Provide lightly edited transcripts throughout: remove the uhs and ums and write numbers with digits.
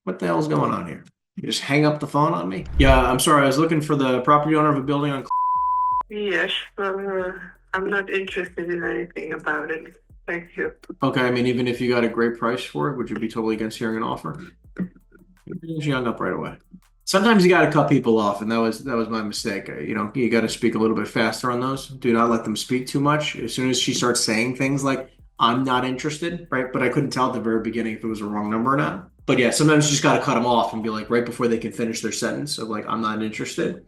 What the hell's going on here? You just hang up the phone on me? Yeah, I'm sorry. I was looking for the property owner of a building on. Yes, I'm not interested in anything about it. Thank you. Okay, I mean, even if you got a great price for it, would you be totally against hearing an offer? She hung up right away. Sometimes you got to cut people off, and that was my mistake. You got to speak a little bit faster on those. Do not let them speak too much. As soon as she starts saying things like "I'm not interested," right? But I couldn't tell at the very beginning if it was a wrong number or not. But yeah, sometimes you just got to cut them off and be like right before they can finish their sentence of like "I'm not interested."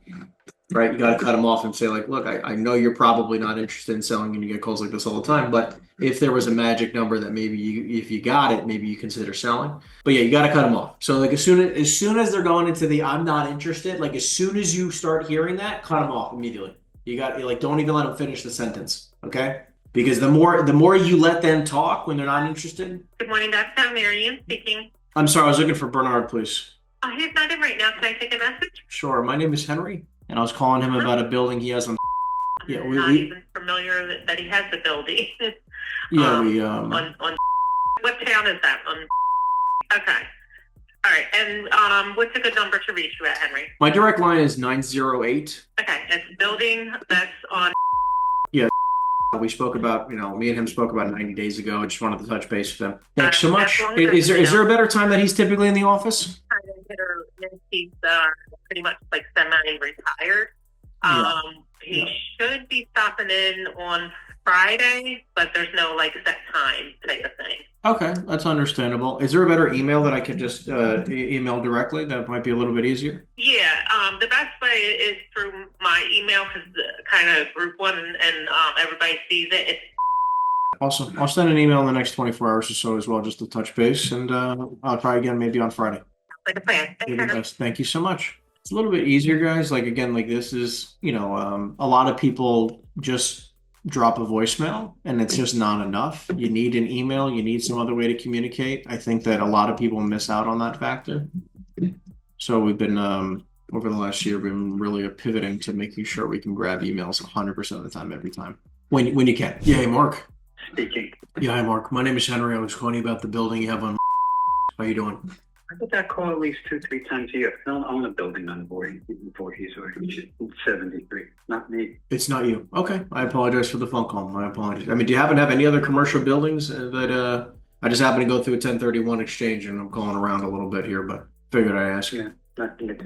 Right? You got to cut them off and say like, look, I know you're probably not interested in selling and you get calls like this all the time, but if there was a magic number that maybe if you got it, maybe you consider selling. But yeah, you got to cut them off. So like as soon as they're going into the I'm not interested, like as soon as you start hearing that, cut them off immediately. You like don't even let them finish the sentence, okay? Because the more you let them talk when they're not interested. Good morning, Dr. Marion speaking. I'm sorry, I was looking for Bernard, please. He's not in right now. Can I take a message? Sure. My name is Henry, and I was calling him about a building he has on. Yeah, I'm not even familiar that he has the building. Yeah, on what town is that? Okay. All right. And what's a good number to reach you at, Henry? My direct line is 908. Okay. It's a building that's on. Yeah, we spoke about, me and him spoke about 90 days ago. I just wanted to touch base with him. Thanks so much. Is there a better time that he's typically in the office? He's pretty much like semi-retired. He should be stopping in on Friday, but there's no like set time type of thing. Okay, that's understandable. Is there a better email that I could just email directly? That might be a little bit easier. Yeah, the best way is through my email because kind of group one and everybody sees it. It's Awesome. I'll send an email in the next 24 hours or so as well, just to touch base, and I'll try again maybe on Friday. like a plan. Thank you so much. It's a little bit easier, guys. Like again, like this is, a lot of people just drop a voicemail and it's just not enough. You need an email, you need some other way to communicate. I think that a lot of people miss out on that factor. So we've been over the last year been really pivoting to making sure we can grab emails 100% of the time, every time. When you can. Yeah, hey Mark. Speaking. Yeah, hi Mark. My name is Henry. I was calling you about the building you have on. How you doing? I get that call at least 2-3 times a year. I don't own a building on Voorhees or 73. Not me. It's not you. Okay. I apologize for the phone call. My apologies. I mean, do you happen to have any other commercial buildings that I just happen to go through a 1031 exchange and I'm calling around a little bit here, but figured I'd ask. Yeah, not me.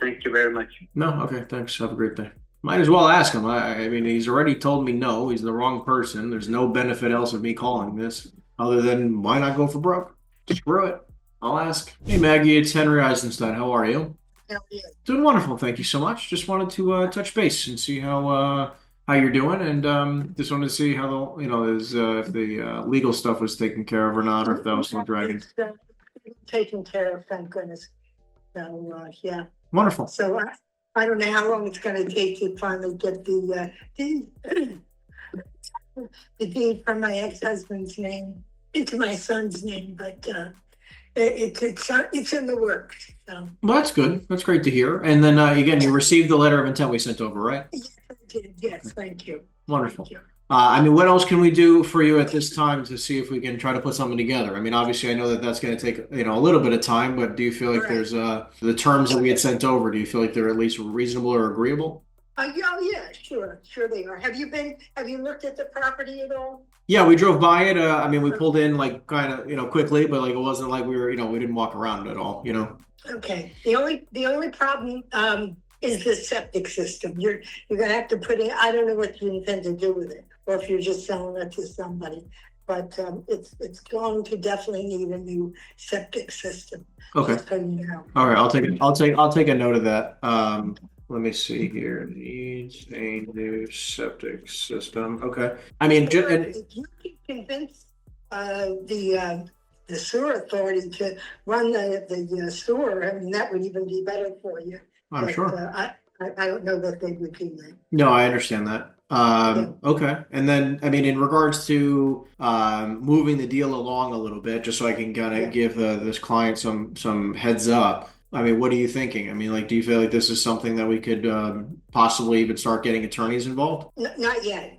Thank you very much. No, okay. Thanks. Have a great day. Might as well ask him. I mean, he's already told me no. He's the wrong person. There's no benefit else of me calling this other than why not go for broke? Screw it. I'll ask. Hey Maggie, it's Henry Eisenstein. How are you? Doing wonderful, thank you so much. Just wanted to touch base and see how you're doing, and just wanted to see how if the legal stuff was taken care of or not, or if that was still dragging. It's taken care of, thank goodness. So yeah. Wonderful. So I don't know how long it's going to take to finally get the deed from my ex-husband's name into my son's name, but it's in the works. So. Well, that's good. That's great to hear. And then again, you received the letter of intent we sent over, right? Yes, I did. Yes, thank you. Wonderful. Thank you. I mean, what else can we do for you at this time to see if we can try to put something together? I mean, obviously, I know that that's going to take a little bit of time, but do you feel like there's the terms that we had sent over? Do you feel like they're at least reasonable or agreeable? Yeah, sure they are. Have you looked at the property at all? Yeah, we drove by it. I mean, we pulled in like kind of quickly, but like it wasn't like we were we didn't walk around at all. Okay. The only problem is the septic system. You're gonna have to put in. I don't know what you intend to do with it, or if you're just selling it to somebody. But it's going to definitely need a new septic system. Okay. So you know. All right, I'll take a note of that. Let me see here. Needs a new septic system. Okay. I mean, if you can convince the sewer authority to run the sewer, I mean, that would even be better for you. I'm sure. I don't know that they would do that. No, I understand that. Okay. And then, I mean, in regards to moving the deal along a little bit, just so I can kind of give this client some heads up. I mean, what are you thinking? I mean, like, do you feel like this is something that we could possibly even start getting attorneys involved? Not yet.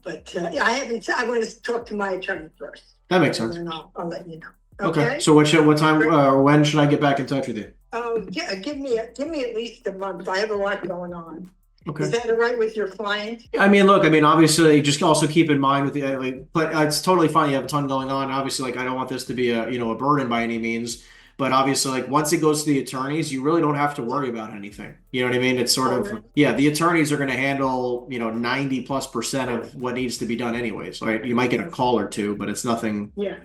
But I haven't. I want to talk to my attorney first. That makes sense. And then I'll let you know. Okay? So what time or when should I get back in touch with you? Oh, yeah, give me at least a month. I have a lot going on. Okay. Is that all right with your client? I mean, look, I mean, obviously, just also keep in mind with the like, but it's totally fine. You have a ton going on. Obviously, like, I don't want this to be a burden by any means. But obviously, like, once it goes to the attorneys, you really don't have to worry about anything. You know what I mean? It's sort of, yeah, the attorneys are going to handle, 90+% of what needs to be done anyways. Right? You might get a call or two, but it's nothing. Yeah,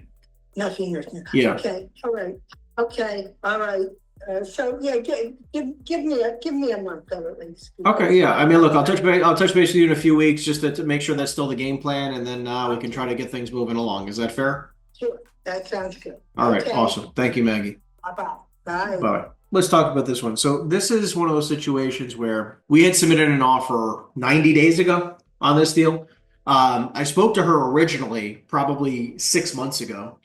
nothing. Yeah. Okay, all right. Okay, all right. So yeah, give me a month though at least. Okay, yeah. I mean, look, I'll touch base with you in a few weeks just to make sure that's still the game plan, and then we can try to get things moving along. Is that fair? Sure, that sounds good. All right, Okay. awesome. Thank you, Maggie. Bye-bye. Bye. Bye. Let's talk about this one. So this is one of those situations where we had submitted an offer 90 days ago on this deal. I spoke to her originally, probably 6 months ago.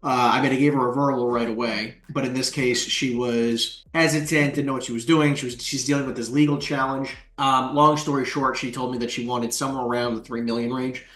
I gave her a verbal right away, but in this case, she was hesitant, didn't know what she was doing. She's dealing with this legal challenge. Long story short, she told me that she wanted somewhere around the 3 million range.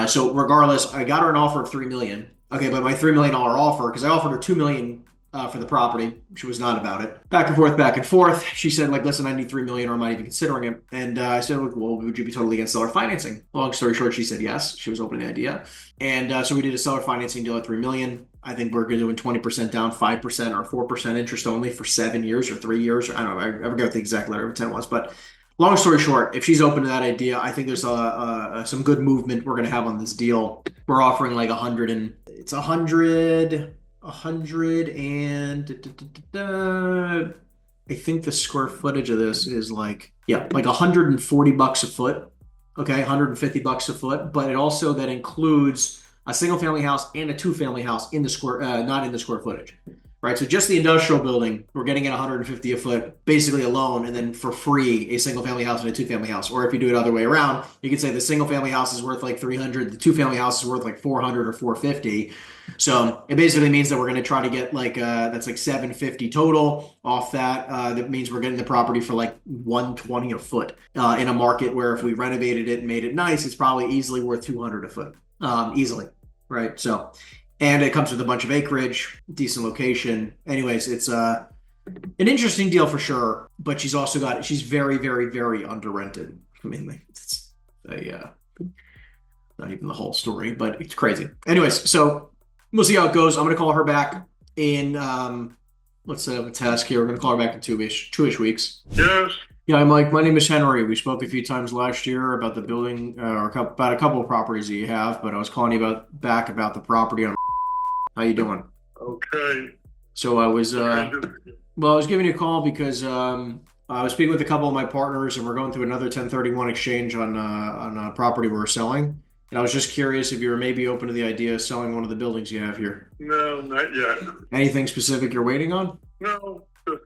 So regardless, I got her an offer of 3 million. Okay, but my $3 million offer, because I offered her 2 million for the property. She was not about it. Back and forth, back and forth. She said, like, listen, I need 3 million or I'm not even considering it. And I said, well, would you be totally against seller financing? Long story short, she said yes. She was open to the idea. And so we did a seller financing deal at 3 million. I think we're doing 20% down, 5% or 4% interest only for 7 years or 3 years. Or I don't know. I forget what the exact letter of intent was. But long story short, if she's open to that idea, I think there's some good movement we're going to have on this deal. We're offering like 100 and it's 100 and I think the square footage of this is like $140 a foot. Okay, $150 a foot, but it also that includes a single family house and a 2-family house in the square, not in the square footage. Right, so just the industrial building, we're getting at 150 a foot, basically alone, and then for free, a single-family house and a 2-family house. Or if you do it other way around, you could say the single-family house is worth like 300, the 2-family house is worth like 400 or 450. So it basically means that we're going to try to get like that's like 750 total off that. That means we're getting the property for like 120 a foot in a market where if we renovated it and made it nice, it's probably easily worth 200 a foot, easily, right? So. And it comes with a bunch of acreage, decent location. Anyways, it's an interesting deal for sure, but she's very, very, very under-rented. I mean, it's not even the whole story, but it's crazy. Anyways, so we'll see how it goes. I'm going to call her back in, let's set up a task here. We're going to call her back in two-ish weeks. Yes. Yeah, I'm Mike. My name is Henry. We spoke a few times last year about the building, or about a couple of properties that you have, but I was calling you about the property on. How you doing? Okay. So I was I was giving you a call because I was speaking with a couple of my partners, and we're going through another 1031 exchange on a property we're selling. And I was just curious if you were maybe open to the idea of selling one of the buildings you have here. No, not yet. Anything specific you're waiting on? No, just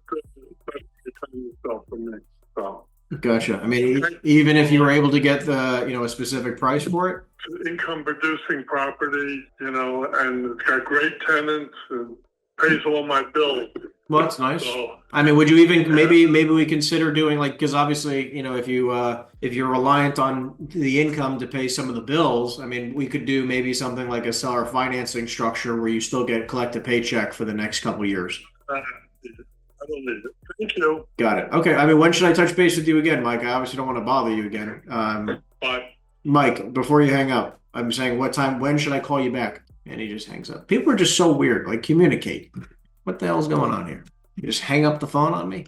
yourself from me. So. Gotcha. I mean, even if you were able to get a specific price for it? Income producing property, and it's got great tenants and pays all my bills. Well, that's nice. So, I mean, would you even maybe we consider doing because obviously, if you're reliant on the income to pay some of the bills, I mean, we could do maybe something like a seller financing structure where you still collect a paycheck for the next couple of years. I don't need it. Thank you. Got it. Okay. I mean, when should I touch base with you again, Mike? I obviously don't want to bother you again. But Mike, before you hang up, I'm saying when should I call you back? And he just hangs up. People are just so weird. Like, communicate. What the hell's going on here? You just hang up the phone on me?